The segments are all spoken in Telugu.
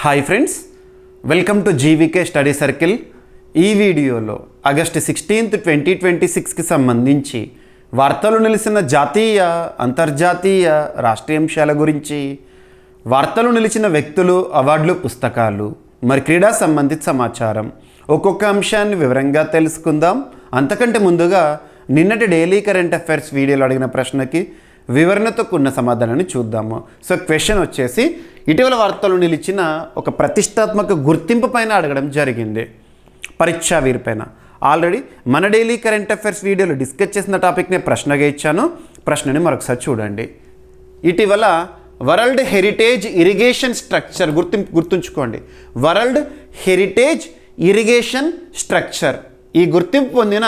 Hi friends, welcome to GVK study circle. ఈ వీడియోలో ఆగస్టు 16, 2026కి సంబంధించి వార్తలు నిలిచిన జాతీయ, అంతర్జాతీయ, రాష్ట్రీయ అంశాల గురించి, వార్తలు నిలిచిన వ్యక్తులు, అవార్డులు, పుస్తకాలు, మరి క్రీడా సంబంధిత సమాచారం ఒక్కొక్క అంశాన్ని వివరంగా తెలుసుకుందాం. అంతకంటే ముందుగా నిన్నటి డైలీ కరెంట్ అఫైర్స్ వీడియోలో అడిగిన ప్రశ్నకి వివరణతో కూడిన సమాధానాన్ని చూద్దాము. సో క్వశ్చన్ వచ్చేసి, ఇటీవల వార్తలు నిలిచిన ఒక ప్రతిష్టాత్మక గుర్తింపు పైన అడగడం జరిగింది. పరీక్షా వీర్ పైన ఆల్రెడీ మన డైలీ కరెంట్ అఫైర్స్ వీడియోలో డిస్కస్ చేసిన టాపిక్నే ప్రశ్నగా ఇచ్చాను. ప్రశ్నని మరొకసారి చూడండి. ఇటీవల వరల్డ్ హెరిటేజ్ ఇరిగేషన్ స్ట్రక్చర్ గుర్తుంచుకోండి. వరల్డ్ హెరిటేజ్ ఇరిగేషన్ స్ట్రక్చర్ ఈ గుర్తింపు పొందిన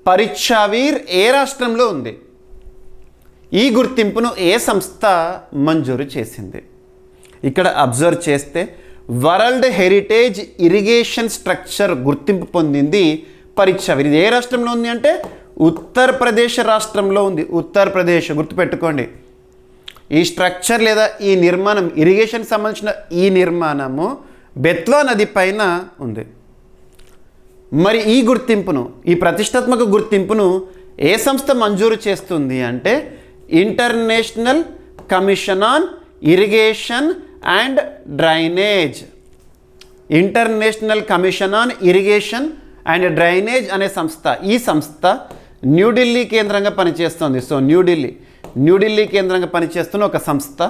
పరీక్షా వీర్ ఏ రాష్ట్రంలో ఉంది? ఈ గుర్తింపును ఏ సంస్థ మంజూరు చేసింది? ఇక్కడ అబ్జర్వ్ చేస్తే వరల్డ్ హెరిటేజ్ ఇరిగేషన్ స్ట్రక్చర్ గుర్తింపు పొందింది పరీక్షా వీర్. ఇది ఏ రాష్ట్రంలో ఉంది అంటే ఉత్తరప్రదేశ్ రాష్ట్రంలో ఉంది. ఉత్తరప్రదేశ్ గుర్తుపెట్టుకోండి. ఈ స్ట్రక్చర్ లేదా ఈ నిర్మాణం, ఇరిగేషన్కి సంబంధించిన ఈ నిర్మాణము బెత్వా నది పైన ఉంది. మరి ఈ గుర్తింపును, ఈ ప్రతిష్టాత్మక గుర్తింపును ఏ సంస్థ మంజూరు చేస్తుంది అంటే international commission on irrigation and drainage. International commission on irrigation and drainage అనే సంస్థ. ఈ సంస్థ న్యూఢిల్లీ కేంద్రంగా పనిచేస్తుంది. సో న్యూఢిల్లీ కేంద్రంగా పనిచేస్తున్న ఒక సంస్థ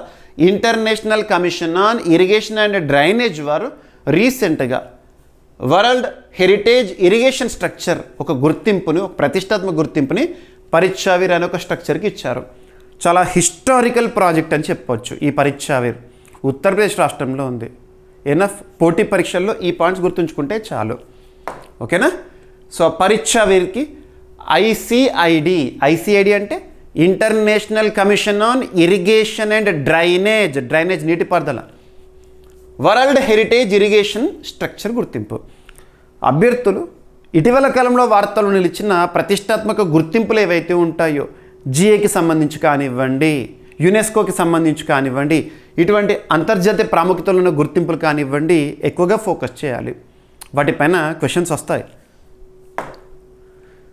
international commission on irrigation and drainage వారు రీసెంట్గా వరల్డ్ హెరిటేజ్ ఇరిగేషన్ స్ట్రక్చర్ ఒక గుర్తింపుని, ఒక ప్రతిష్టాత్మక గుర్తింపుని పరీక్షా వీర్ అనే ఒక స్ట్రక్చర్కి ఇచ్చారు. చాలా హిస్టారికల్ ప్రాజెక్ట్ అని చెప్పవచ్చు. ఈ పరీక్షా వీర్ ఉత్తరప్రదేశ్ రాష్ట్రంలో ఉంది. ఎనఫ్ పోటీ పరీక్షల్లో ఈ పాయింట్స్ గుర్తుంచుకుంటే చాలు. ఓకేనా? సో పరీక్షా వీర్కి ఐసిఐడి అంటే international commission on irrigation and drainage నీటిపారుదల, వరల్డ్ హెరిటేజ్ ఇరిగేషన్ స్ట్రక్చర్ గుర్తింపు. అభ్యర్థులు ఇటీవల కాలంలో వార్తలు నిలిచిన ప్రతిష్టాత్మక గుర్తింపులు ఏవైతే ఉంటాయో, జిఏకి సంబంధించి కానివ్వండి, యునెస్కోకి సంబంధించి కానివ్వండి, ఇటువంటి అంతర్జాతీయ ప్రాముఖ్యతలు ఉన్న గుర్తింపులు కానివ్వండి, ఎక్కువగా ఫోకస్ చేయాలి. వాటిపైన క్వశ్చన్స్ వస్తాయి.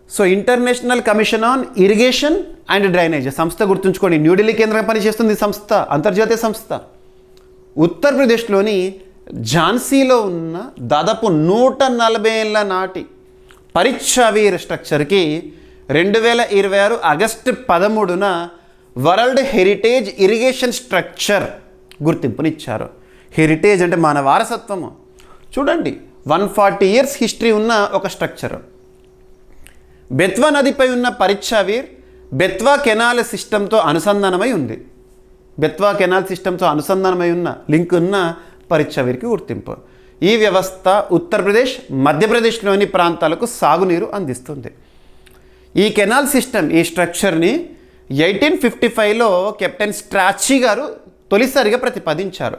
So international commission on irrigation and drainage సంస్థ గుర్తుంచుకోండి. న్యూఢిల్లీ కేంద్రంగా పనిచేస్తుంది ఈ సంస్థ, అంతర్జాతీయ సంస్థ. ఉత్తరప్రదేశ్లోని ఝాన్సీలో ఉన్న దాదాపు 140 ఏళ్ల నాటి పరీక్షా వీర్ స్ట్రక్చర్కి 2026 ఆగస్టు 13న వరల్డ్ హెరిటేజ్ ఇరిగేషన్ స్ట్రక్చర్ గుర్తింపునిచ్చారు. హెరిటేజ్ అంటే మన వారసత్వము. చూడండి, 140 ఇయర్స్ హిస్టరీ ఉన్న ఒక స్ట్రక్చర్. బెత్వా నదిపై ఉన్న పరీక్షా వీర్ బెత్వా కెనాల్ సిస్టంతో అనుసంధానమై ఉంది. బెత్వా కెనాల్ సిస్టంతో అనుసంధానమై ఉన్న లింక్ ఉన్న పరీక్షా వీర్కి గుర్తింపు. ఈ వ్యవస్థ ఉత్తరప్రదేశ్, మధ్యప్రదేశ్లోని ప్రాంతాలకు సాగునీరు అందిస్తుంది. ఈ కెనాల్ సిస్టమ్, ఈ స్ట్రక్చర్ని 1855లో కెప్టెన్ స్ట్రాచీ గారు తొలిసారిగా ప్రతిపాదించారు.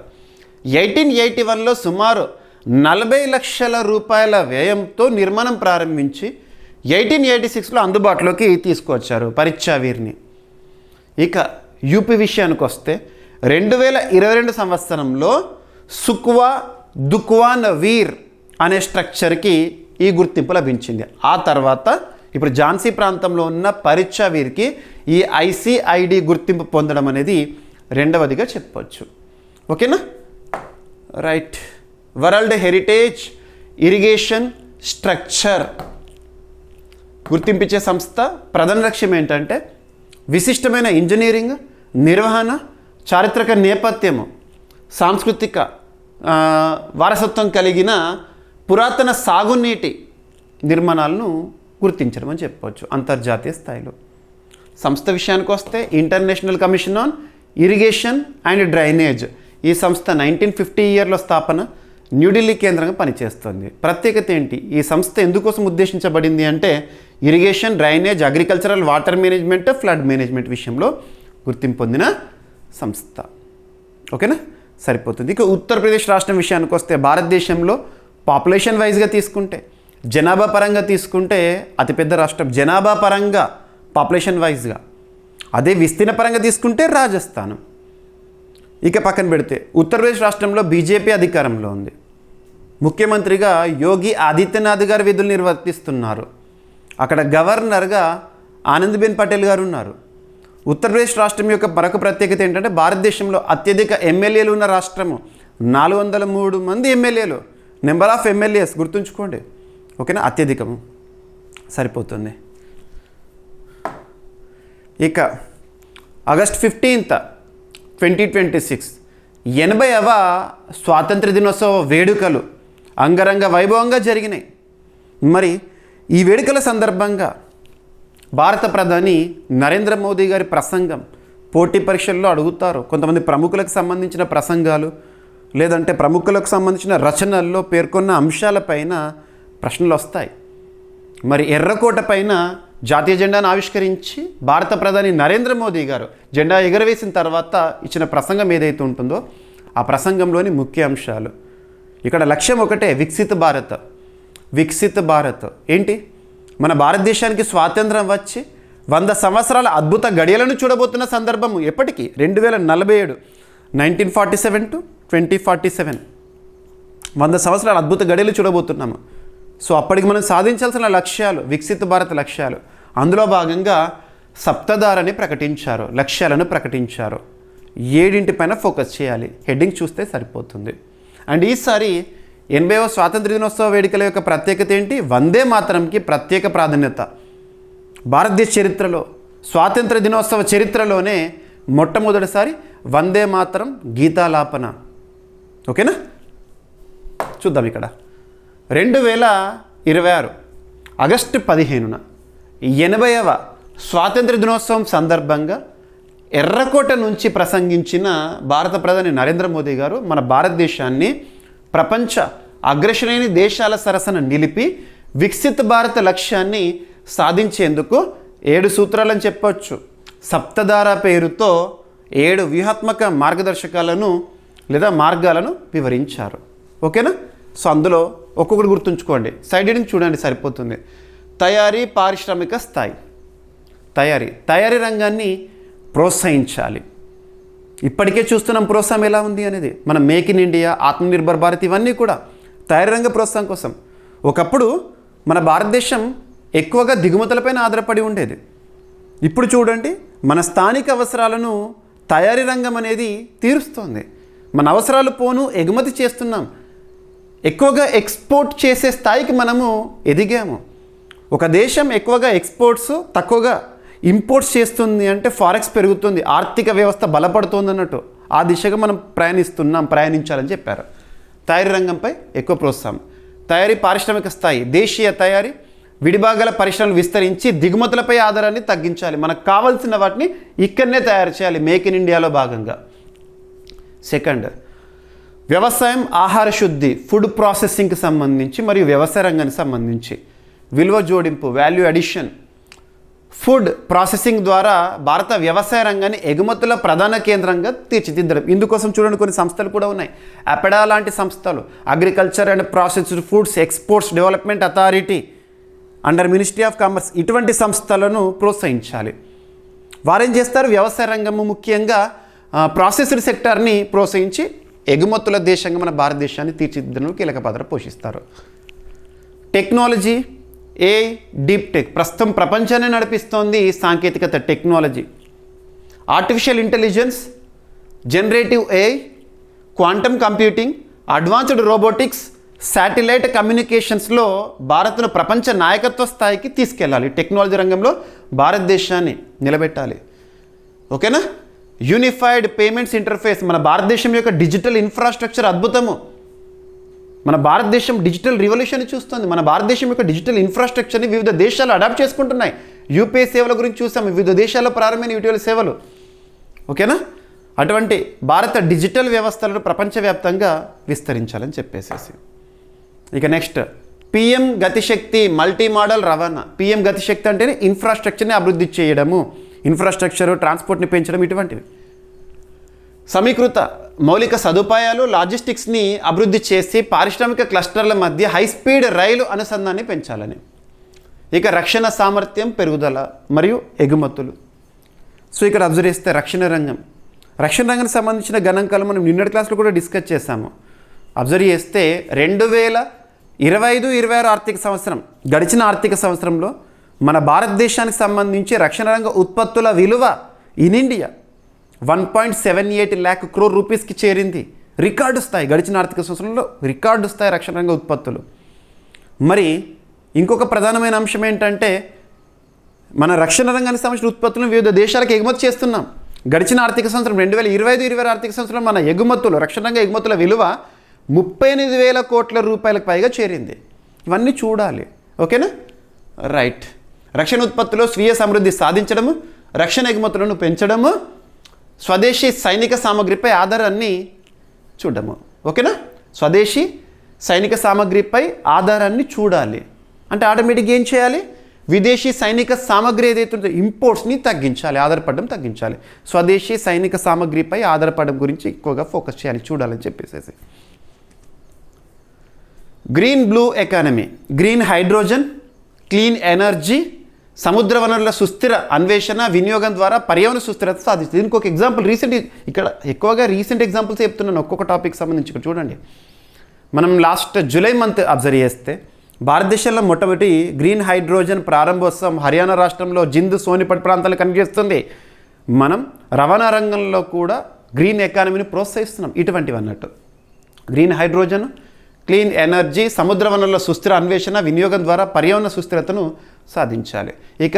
1881లో సుమారు 40 లక్షల రూపాయల వ్యయంతో నిర్మాణం ప్రారంభించి 1886లో అందుబాటులోకి తీసుకువచ్చారు పరీక్షా వీర్ని. ఇక యూపీ విషయానికి వస్తే 2022 సంవత్సరంలో సుక్వా దుక్వాన్ వీర్ అనే స్ట్రక్చర్కి ఈ గుర్తింపు లభించింది. ఆ తర్వాత ఇప్పుడు ఝాన్సీ ప్రాంతంలో ఉన్న పరీక్షా వీర్కి ఈ ఐసిఐడి గుర్తింపు పొందడం అనేది రెండవదిగా చెప్పవచ్చు. ఓకేనా? Right. World heritage irrigation structure గుర్తింపించే సంస్థ ప్రధాన లక్ష్యం ఏంటంటే విశిష్టమైన ఇంజనీరింగ్, నిర్వహణ, చారిత్రక నేపథ్యము, సాంస్కృతిక వారసత్వం కలిగిన పురాతన సాగునీటి నిర్మాణాలను గుర్తించడం అని చెప్పవచ్చు అంతర్జాతీయ స్థాయిలో. సంస్థ విషయానికి వస్తే international commission on irrigation and drainage. ఈ సంస్థ 1950 స్థాపన, న్యూఢిల్లీ కేంద్రంగా పనిచేస్తుంది. ప్రత్యేకత ఏంటి? ఈ సంస్థ ఎందుకోసం ఉద్దేశించబడింది అంటే irrigation, drainage, agricultural, water management, flood management విషయంలో గుర్తింపు పొందిన సంస్థ. ఓకేనా? సరిపోతుంది. ఇక ఉత్తరప్రదేశ్ రాష్ట్రం విషయానికి వస్తే భారతదేశంలో పాపులేషన్ వైజ్గా తీసుకుంటే, జనాభా పరంగా తీసుకుంటే అతిపెద్ద రాష్ట్రం. జనాభా పరంగా, పాపులేషన్ వైజ్గా. అదే విస్తీర్ణ పరంగా తీసుకుంటే రాజస్థాన్. ఇక పక్కన పెడితే ఉత్తరప్రదేశ్ రాష్ట్రంలో బీజేపీ అధికారంలో ఉంది. ముఖ్యమంత్రిగా యోగి ఆదిత్యనాథ్ గారు విధులు నిర్వర్తిస్తున్నారు. అక్కడ గవర్నర్గా ఆనందీబెన్ పటేల్ గారు ఉన్నారు. ఉత్తరప్రదేశ్ రాష్ట్రం యొక్క మరొక ప్రత్యేకత ఏంటంటే భారతదేశంలో అత్యధిక ఎమ్మెల్యేలు ఉన్న రాష్ట్రము. 403 మంది ఎమ్మెల్యేలు. నెంబర్ ఆఫ్ ఎమ్మెల్యేస్ గుర్తుంచుకోండి, ఓకేనా, అత్యధికము సరిపోతుంది. ఇక ఆగస్ట్ 15, 2026 80వ స్వాతంత్ర దినోత్సవ వేడుకలు అంగరంగ వైభవంగా జరిగినాయి. మరి ఈ వేడుకల సందర్భంగా భారత ప్రధాని నరేంద్ర మోదీ గారి ప్రసంగం పోటీ పరీక్షల్లో అడుగుతారు. కొంతమంది ప్రముఖులకు సంబంధించిన ప్రసంగాలు లేదంటే ప్రముఖులకు సంబంధించిన రచనల్లో పేర్కొన్న అంశాలపైన ప్రశ్నలు వస్తాయి. మరి ఎర్రకోట పైన జాతీయ జెండాను ఆవిష్కరించి భారత ప్రధాని నరేంద్ర మోదీ గారు జెండా ఎగరవేసిన తర్వాత ఇచ్చిన ప్రసంగం ఏదైతే ఉంటుందో ఆ ప్రసంగంలోని ముఖ్య అంశాలు. ఇక్కడ లక్ష్యం ఒకటే, వికసిత భారత్. వికసిత భారత్ ఏంటి? మన భారతదేశానికి స్వాతంత్రం వచ్చి 100 సంవత్సరాల అద్భుత గడియలను చూడబోతున్న సందర్భము. ఎప్పటికీ 2047, 1947 to 2047 100 సంవత్సరాల అద్భుత గడియలు చూడబోతున్నాము. సో అప్పటికి మనం సాధించాల్సిన లక్ష్యాలు, వికసిత భారత్ లక్ష్యాలు. అందులో భాగంగా సప్తధారని ప్రకటించారు, లక్ష్యాలను ప్రకటించారు. 7 పైన ఫోకస్ చేయాలి. హెడ్డింగ్ చూస్తే సరిపోతుంది. అండ్ ఈసారి 80వ స్వాతంత్ర దినోత్సవ వేడుకల యొక్క ప్రత్యేకత ఏంటి? వందే మాతరంకి ప్రత్యేక ప్రాధాన్యత. భారతదేశ చరిత్రలో స్వాతంత్ర దినోత్సవ చరిత్రలోనే మొట్టమొదటిసారి వందే మాతరం గీతాలాపన. ఓకేనా, చూద్దాం. ఇక్కడ 2026 ఆగస్టు 15న 80వ స్వాతంత్ర దినోత్సవం సందర్భంగా ఎర్రకోట నుంచి ప్రసంగించిన భారత ప్రధాని నరేంద్ర మోదీ గారు మన భారతదేశాన్ని ప్రపంచ అగ్రశ్రేణి దేశాల సరసన నిలిపి వికసిత భారత లక్ష్యాన్ని సాధించేందుకు 7 సూత్రాలని చెప్పవచ్చు. సప్తధార పేరుతో 7 వ్యూహాత్మక మార్గదర్శకాలను లేదా మార్గాలను వివరించారు. ఓకేనా? సో అందులో ఒక్కొక్కటి గుర్తుంచుకోండి, సైడ్ హెడ్డింగ్ చూడండి సరిపోతుంది. తయారీ పారిశ్రామిక స్థాయి. తయారీ రంగాన్ని ప్రోత్సహించాలి. ఇప్పటికే చూస్తున్నాం ప్రోత్సాహం ఎలా ఉంది అనేది. మన make in India, Atmanirbhar Bharat ఇవన్నీ కూడా తయారీ రంగ ప్రోత్సాహం కోసం. ఒకప్పుడు మన భారతదేశం ఎక్కువగా దిగుమతులపైన ఆధారపడి ఉండేది. ఇప్పుడు చూడండి, మన స్థానిక అవసరాలను తయారీ రంగం అనేది తీరుస్తోంది. మన అవసరాలు పోను ఎగుమతి చేస్తున్నాం. ఎక్కువగా ఎక్స్పోర్ట్ చేసే స్థాయికి మనము ఎదిగాము. ఒక దేశం ఎక్కువగా ఎక్స్పోర్ట్స్ తక్కువగా ఇంపోర్ట్స్ చేస్తుంది అంటే ఫారెక్స్ పెరుగుతుంది, ఆర్థిక వ్యవస్థ బలపడుతుంది అన్నట్టు. ఆ దిశగా మనం ప్రయాణించాలని చెప్పారు. తయారీ రంగంపై ఎక్కువ ప్రోత్సాహం. తయారీ పారిశ్రామిక స్థాయి. దేశీయ తయారీ, విడిభాగాల పరిశ్రమలు విస్తరించి దిగుమతులపై ఆధారాన్ని తగ్గించాలి. మనకు కావాల్సిన వాటిని ఇక్కడనే తయారు చేయాలి, మేక్ ఇన్ ఇండియాలో భాగంగా. సెకండ్, వ్యవసాయం, ఆహార శుద్ధి, ఫుడ్ ప్రాసెసింగ్కి సంబంధించి మరియు వ్యవసాయ రంగానికి సంబంధించి విలువ జోడింపు, వాల్యూ అడిషన్. ఫుడ్ ప్రాసెసింగ్ ద్వారా భారత వ్యవసాయ రంగాన్ని ఎగుమతుల ప్రధాన కేంద్రంగా తీర్చిదిద్దడం. ఇందుకోసం చూడండి కొన్ని సంస్థలు కూడా ఉన్నాయి. అపెడా లాంటి సంస్థలు, agriculture and processed foods exports development authority under ministry of commerce, ఇటువంటి సంస్థలను ప్రోత్సహించాలి. వారేం చేస్తారు? వ్యవసాయ రంగము ముఖ్యంగా ప్రాసెస్డ్ సెక్టార్ని ప్రోత్సహించి ఎగుమతుల దేశంగా మన భారతదేశాన్ని తీర్చిదిద్దడంలో కీలక పాత్ర పోషిస్తారు. టెక్నాలజీ, డీప్ టెక్ ప్రస్తుతం ప్రపంచాన్ని నడిపిస్తోంది సాంకేతికత, technology. Artificial intelligence, generative AI, quantum computing, advanced robotics, satellite కమ్యూనికేషన్స్లో భారత్ను ప్రపంచ నాయకత్వ స్థాయికి తీసుకెళ్ళాలి. టెక్నాలజీ రంగంలో భారతదేశాన్ని నిలబెట్టాలి. ఓకేనా? Unified payments interface. మన భారతదేశం యొక్క డిజిటల్ ఇన్ఫ్రాస్ట్రక్చర్ అద్భుతము. మన భారతదేశం డిజిటల్ రివల్యూషన్ చూస్తుంది. మన భారతదేశం యొక్క డిజిటల్ ఇన్ఫ్రాస్ట్రక్చర్ని వివిధ దేశాలు అడాప్ట్ చేసుకుంటున్నాయి. యూపీఐ సేవల గురించి చూసాం, వివిధ దేశాల్లో ప్రారంభమైన యూటీఎల్ సేవలు. ఓకేనా? అటువంటి భారత డిజిటల్ వ్యవస్థలను ప్రపంచవ్యాప్తంగా విస్తరించాలని చెప్పేసేసి. ఇక నెక్స్ట్, పిఎం గతిశక్తి, మల్టీ మోడల్ రవాణా. పిఎం గతిశక్తి అంటేనే ఇన్ఫ్రాస్ట్రక్చర్ని అభివృద్ధి చేయడము, ఇన్ఫ్రాస్ట్రక్చర్, ట్రాన్స్పోర్ట్ని పెంచడం, ఇటువంటివి. సమీకృత మౌలిక సదుపాయాలు, లాజిస్టిక్స్ని అభివృద్ధి చేసి పారిశ్రామిక క్లస్టర్ల మధ్య హై స్పీడ్ రైలు అనుసంధానాన్ని పెంచాలని. ఇక రక్షణ సామర్థ్యం పెరుగుదల మరియు ఎగుమతులు. సో ఇక్కడ అబ్జర్వ్ చేస్తే రక్షణ రంగం రక్షణ రంగానికి సంబంధించిన గణాంకాలు మనం నిన్నటి క్లాస్లో కూడా డిస్కస్ చేశాము. అబ్జర్వ్ చేస్తే 2025-26 ఆర్థిక సంవత్సరం, గడిచిన ఆర్థిక సంవత్సరంలో మన భారతదేశానికి సంబంధించి రక్షణ రంగ ఉత్పత్తుల విలువ ఇన్ ఇండియా 1.78 lakh crore రూపీస్కి చేరింది. రికార్డు స్థాయి, గడిచిన ఆర్థిక సంవత్సరంలో రికార్డు స్థాయి రక్షణ రంగ ఉత్పత్తులు. మరి ఇంకొక ప్రధానమైన అంశం ఏంటంటే మన రక్షణ రంగానికి సంబంధించిన ఉత్పత్తులను వివిధ దేశాలకు ఎగుమతి చేస్తున్నాం. గడిచిన ఆర్థిక సంవత్సరం 2025-26 ఆర్థిక సంవత్సరం మన ఎగుమతులు, రక్షణ రంగ ఎగుమతుల విలువ 38,000 కోట్ల రూపాయలకు పైగా చేరింది. ఇవన్నీ చూడాలి. ఓకేనా? రైట్. రక్షణ ఉత్పత్తుల్లో స్వీయ సమృద్ధి సాధించడము, రక్షణ ఎగుమతులను పెంచడము, స్వదేశీ సైనిక సామగ్రిపై ఆధారాన్ని చూడము. ఓకేనా? స్వదేశీ సైనిక సామగ్రిపై ఆధారాన్ని చూడాలి. అంటే ఆటోమేటిక్గా ఏం చేయాలి? విదేశీ సైనిక సామగ్రి ఏదైతే ఉందో ఇంపోర్ట్స్ని తగ్గించాలి, ఆధారపడడం తగ్గించాలి. స్వదేశీ సైనిక సామగ్రిపై ఆధారపడడం గురించి ఎక్కువగా ఫోకస్ చేయాలి, చూడాలని చెప్పేసి. Green blue economy, green hydrogen, clean energy, సముద్ర వనరుల సుస్థిర అన్వేషణ, వినియోగం ద్వారా పర్యావరణ సుస్థిరత సాధిస్తుంది. దీనికి ఒక ఎగ్జాంపుల్ ఇక్కడ ఎక్కువగా రీసెంట్ ఎగ్జాంపుల్స్ చెప్తున్నాను ఒక్కొక్క టాపిక్ సంబంధించి. ఇక్కడ చూడండి, మనం లాస్ట్ జూలై మంత్ అబ్జర్వ్ చేస్తే భారతదేశంలో మొట్టమొదటి గ్రీన్ హైడ్రోజన్ ప్రారంభోత్సవం హర్యానా రాష్ట్రంలో జింద్, సోనిపట్ ప్రాంతాలు కనిపిస్తుంది. మనం రవాణా రంగంలో కూడా గ్రీన్ ఎకానమీని ప్రోత్సహిస్తున్నాం. ఇటువంటివి అన్నట్టు గ్రీన్ హైడ్రోజన్, క్లీన్ ఎనర్జీ, సముద్ర వనరుల సుస్థిర అన్వేషణ, వినియోగం ద్వారా పర్యావరణ సుస్థిరతను సాధించాలి. ఇక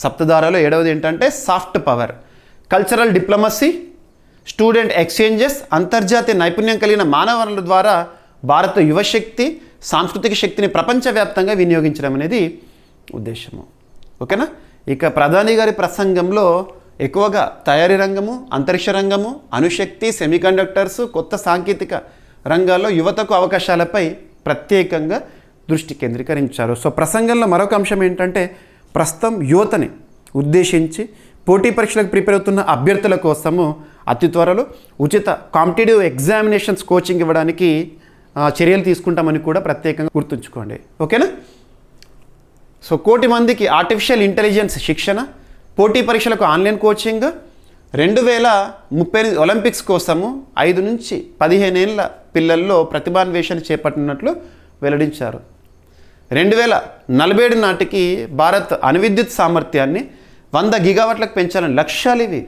సప్తధారలో 7వది ఏంటంటే soft power, cultural diplomacy, student exchanges, అంతర్జాతీయ నైపుణ్యం కలిగిన మానవ వనరుల ద్వారా భారత యువశక్తి, సాంస్కృతిక శక్తిని ప్రపంచవ్యాప్తంగా వినియోగించడం అనేది ఉద్దేశము. ఓకేనా? ఇక ప్రధాని గారి ప్రసంగంలో ఎక్కువగా తయారీ రంగము, అంతరిక్ష రంగము, అణుశక్తి, సెమీకండక్టర్స్, కొత్త సాంకేతిక రంగాల్లో యువతకు అవకాశాలపై ప్రత్యేకంగా దృష్టి కేంద్రీకరించారు. సో ప్రసంగంలో మరొక అంశం ఏంటంటే ప్రస్తుతం యువతని ఉద్దేశించి పోటీ పరీక్షలకు ప్రిపేర్ అవుతున్న అభ్యర్థుల కోసము అతి త్వరలో ఉచిత కాంపిటేటివ్ ఎగ్జామినేషన్స్ కోచింగ్ ఇవ్వడానికి చర్యలు తీసుకుంటామని కూడా ప్రత్యేకంగా గుర్తుంచుకోండి. ఓకేనా? సో 1 కోటి మందికి ఆర్టిఫిషియల్ ఇంటెలిజెన్స్ శిక్షణ, పోటీ పరీక్షలకు ఆన్లైన్ కోచింగ్, 2038 ఒలింపిక్స్ కోసము 5 నుంచి 15 ఏళ్ల పిల్లల్లో ప్రతిభాన్వేషణ చేపట్టినట్లు వెల్లడించారు. 2047 నాటికి భారత్ అణువిద్యుత్ సామర్థ్యాన్ని 100 గిగావాట్లకు పెంచాలని లక్ష్యాలు ఇవి.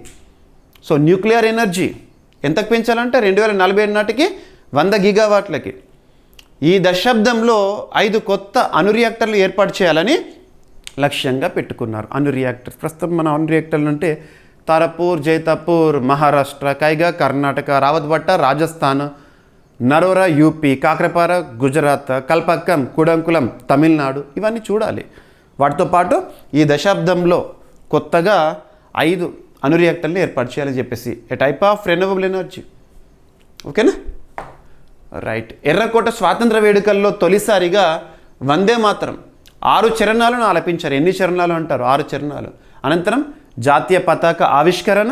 సో న్యూక్లియర్ ఎనర్జీ ఎంతకు పెంచాలంటే 2047 నాటికి 100 గిగావాట్లకి. ఈ దశాబ్దంలో 5 కొత్త అణు రియాక్టర్లు ఏర్పాటు చేయాలని లక్ష్యంగా పెట్టుకున్నారు. అణు రియాక్టర్స్ ప్రస్తుతం మన అణు రియాక్టర్లు అంటే తారాపూర్, జైతాపూర్ మహారాష్ట్ర, కైగా కర్ణాటక, రావత్బట్ట రాజస్థాన్, నరోరా యూపీ, కాక్రపార గుజరాత్, కల్పక్కం కుడంకులం తమిళనాడు, ఇవన్నీ చూడాలి. వాటితో పాటు ఈ దశాబ్దంలో కొత్తగా 5 అణు రియాక్టర్లు ఏర్పాటు చేయాలని చెప్పేసి ఏ టైప్ ఆఫ్ రెన్యూవబుల్ ఎనర్జీ. ఓకేనా? రైట్. ఎర్రకోట స్వాతంత్ర వేడుకల్లో తొలిసారిగా వందే మాతరం 6 చరణాలను ఆలపించారు. ఎన్ని చరణాలు అంటారు? 6 చరణాలు. అనంతరం జాతీయ పతాక ఆవిష్కరణ,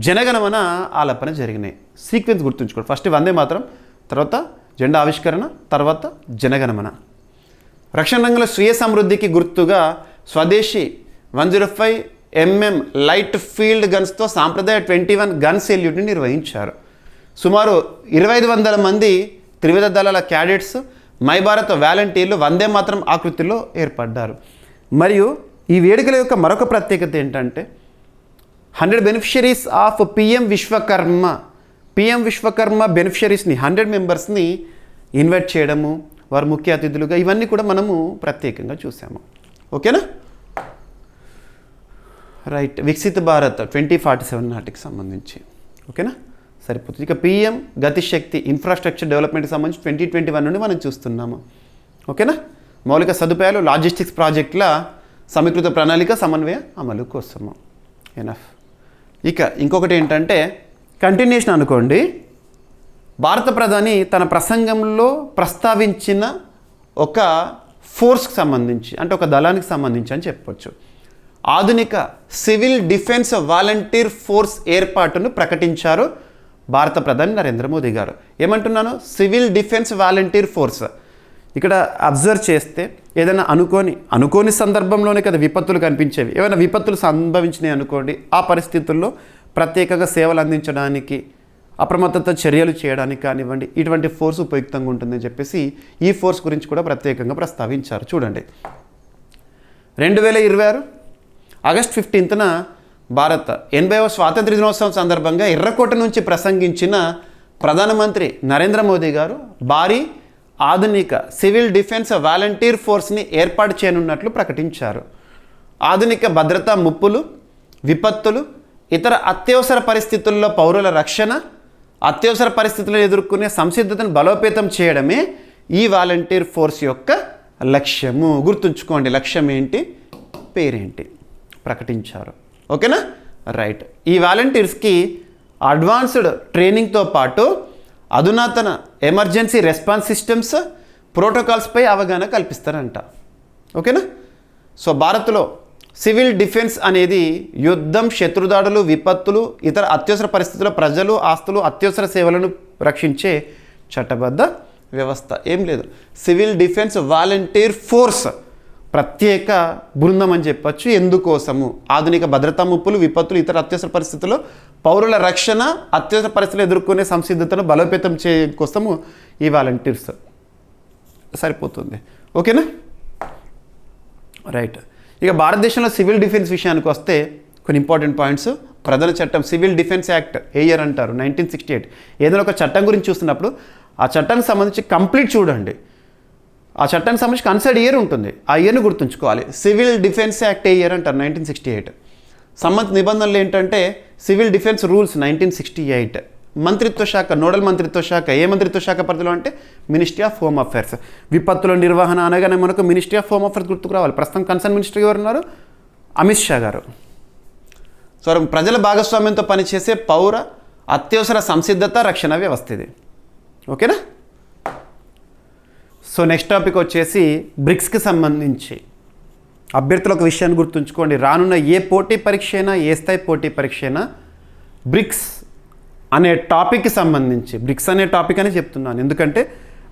జనగణమన ఆలపన జరిగినాయి. సీక్వెన్స్ గుర్తుంచుకోండి. ఫస్ట్ వందే మాతరం, తర్వాత జెండా ఆవిష్కరణ, తర్వాత జనగణమన. రక్షణ రంగంలో స్వీయ సమృద్ధికి గుర్తుగా స్వదేశీ 105 mm లైట్ ఫీల్డ్ గన్స్తో సాంప్రదాయ 21 గన్ సెల్యూట్ని నిర్వహించారు. సుమారు 2500 మంది త్రివిధ దళాల క్యాడెట్స్, మై భారత్ వాలంటీర్లు వందే మాతరం ఆకృతిలో ఏర్పడ్డారు. మరియు ఈ వేడుకల యొక్క మరొక ప్రత్యేకత ఏంటంటే 100 బెనిఫిషరీస్ ఆఫ్ పిఎం విశ్వకర్మ బెనిఫిషరీస్ని 100 మెంబర్స్ని ఇన్వైట్ చేయడము, వారు ముఖ్య అతిథులుగా, ఇవన్నీ కూడా మనము ప్రత్యేకంగా చూసాము. ఓకేనా? రైట్. వికసిత భారత్ 2047 నాటికి సంబంధించి. ఓకేనా? సరిపోతుంది. ఇక పిఎం గతిశక్తి ఇన్ఫ్రాస్ట్రక్చర్ డెవలప్మెంట్కి సంబంధించి 2021 నుండి మనం చూస్తున్నాము. ఓకేనా? మౌలిక సదుపాయాలు, లాజిస్టిక్స్ ప్రాజెక్టుల సమీకృత ప్రణాళిక సమన్వయ అమలు కోసము. ఎనఫ్. ఇక ఇంకొకటి ఏంటంటే కంటిన్యూషన్ అనుకోండి. భారత ప్రధాని తన ప్రసంగంలో ప్రస్తావించిన ఒక ఫోర్స్కి సంబంధించి, అంటే ఒక దళానికి సంబంధించి అని చెప్పవచ్చు. ఆధునిక సివిల్ డిఫెన్స్ వాలంటీర్ ఫోర్స్ ఏర్పాటును ప్రకటించారు భారత ప్రధాని నరేంద్ర మోదీ గారు. ఏమంటున్నాను? Civil defence volunteer force. ఇక్కడ అబ్జర్వ్ చేస్తే ఏదైనా అనుకోని సందర్భంలోనే కదా విపత్తులు కనిపించేవి. ఏమైనా విపత్తులు సంభవించినాయి అనుకోండి, ఆ పరిస్థితుల్లో ప్రత్యేకంగా సేవలు అందించడానికి, అప్రమత్తత చర్యలు చేయడానికి కానివ్వండి, ఇటువంటి ఫోర్స్ ఉపయుక్తంగా ఉంటుందని చెప్పేసి ఈ ఫోర్స్ గురించి కూడా ప్రత్యేకంగా ప్రస్తావించారు. చూడండి, 2026 ఆగస్ట్ 15న భారత్ 80వ స్వాతంత్ర దినోత్సవం సందర్భంగా ఎర్రకోట నుంచి ప్రసంగించిన ప్రధానమంత్రి నరేంద్ర మోదీ గారు భారీ ఆధునిక సివిల్ డిఫెన్స్ వాలంటీర్ ఫోర్స్ని ఏర్పాటు చేయనున్నట్లు ప్రకటించారు. ఆధునిక భద్రతా ముప్పులు, విపత్తులు, ఇతర అత్యవసర పరిస్థితుల్లో పౌరుల రక్షణ, అత్యవసర పరిస్థితులను ఎదుర్కొనే సంసిద్ధతను బలోపేతం చేయడమే ఈ వాలంటీర్ ఫోర్స్ యొక్క లక్ష్యము. గుర్తుంచుకోండి, లక్ష్యం ఏంటి, పేరేంటి ప్రకటించారు. ఓకేనా, రైట్. ఈ వాలంటీర్స్కి అడ్వాన్స్డ్ ట్రైనింగ్తో పాటు అధునాతన ఎమర్జెన్సీ రెస్పాన్స్ సిస్టమ్స్, ప్రోటోకాల్స్పై అవగాహన కల్పిస్తారంట. ఓకేనా. సో భారత్లో సివిల్ డిఫెన్స్ అనేది యుద్ధం, శత్రుదాడులు, విపత్తులు, ఇతర అత్యవసర పరిస్థితుల్లో ప్రజలు, ఆస్తులు, అత్యవసర సేవలను రక్షించే చట్టబద్ధ వ్యవస్థ. ఏం లేదు, సివిల్ డిఫెన్స్ వాలంటీర్ ఫోర్స్ ప్రత్యేక బృందం అని చెప్పచ్చు. ఎందుకోసము? ఆధునిక భద్రతా ముప్పులు, విపత్తులు, ఇతర అత్యవసర పరిస్థితుల్లో పౌరుల రక్షణ, అత్యవసర పరిస్థితులు ఎదుర్కొనే సంసిద్ధతను బలోపేతం చేయడం కోసము ఈ వాలంటీర్స్. సరిపోతుంది. ఓకేనా, రైట్. ఇక భారతదేశంలో సివిల్ డిఫెన్స్ విషయానికి వస్తే కొన్ని ఇంపార్టెంట్ పాయింట్స్. ప్రధాన చట్టం సివిల్ డిఫెన్స్ యాక్ట్ ఏ ఇయర్ అంటారు? 1968. ఏదైనా ఒక చట్టం గురించి చూస్తున్నప్పుడు ఆ చట్టానికి సంబంధించి కంప్లీట్ చూడండి. ఆ చట్టానికి సంబంధించి కన్సర్డ్ ఇయర్ ఉంటుంది, ఆ ఇయర్ని గుర్తుంచుకోవాలి. సివిల్ డిఫెన్స్ యాక్ట్ ఏ ఇయర్ అంటారు? 1968. సంబంధిత నిబంధనలు ఏంటంటే సివిల్ డిఫెన్స్ రూల్స్ 1968. మంత్రిత్వ శాఖ, నోడల్ మంత్రిత్వ శాఖ ఏ మంత్రిత్వ శాఖ పరిధిలో అంటే మినిస్ట్రీ ఆఫ్ హోమ్ అఫైర్స్. విపత్తుల నిర్వహణ అనగానే మనకు మినిస్ట్రీ ఆఫ్ హోమ్ అఫైర్స్ గుర్తుకు రావాలి. ప్రస్తుతం కన్సర్న్ మినిస్టర్ ఎవరు ఉన్నారు? అమిత్ షా గారు. సో ప్రజల భాగస్వామ్యంతో పనిచేసే పౌర అత్యవసర సంసిద్ధత రక్షణ వ్యవస్థ ఇది. ఓకేనా. సో నెక్స్ట్ టాపిక్ వచ్చేసి బ్రిక్స్కి సంబంధించి అభ్యర్థులు ఒక విషయాన్ని గుర్తుంచుకోండి. రానున్న ఏ పోటీ పరీక్ష అయినా, ఏ స్థాయి పోటీ పరీక్ష అయినా బ్రిక్స్ అనే టాపిక్కి సంబంధించి, బ్రిక్స్ అనే టాపిక్ అని చెప్తున్నాను ఎందుకంటే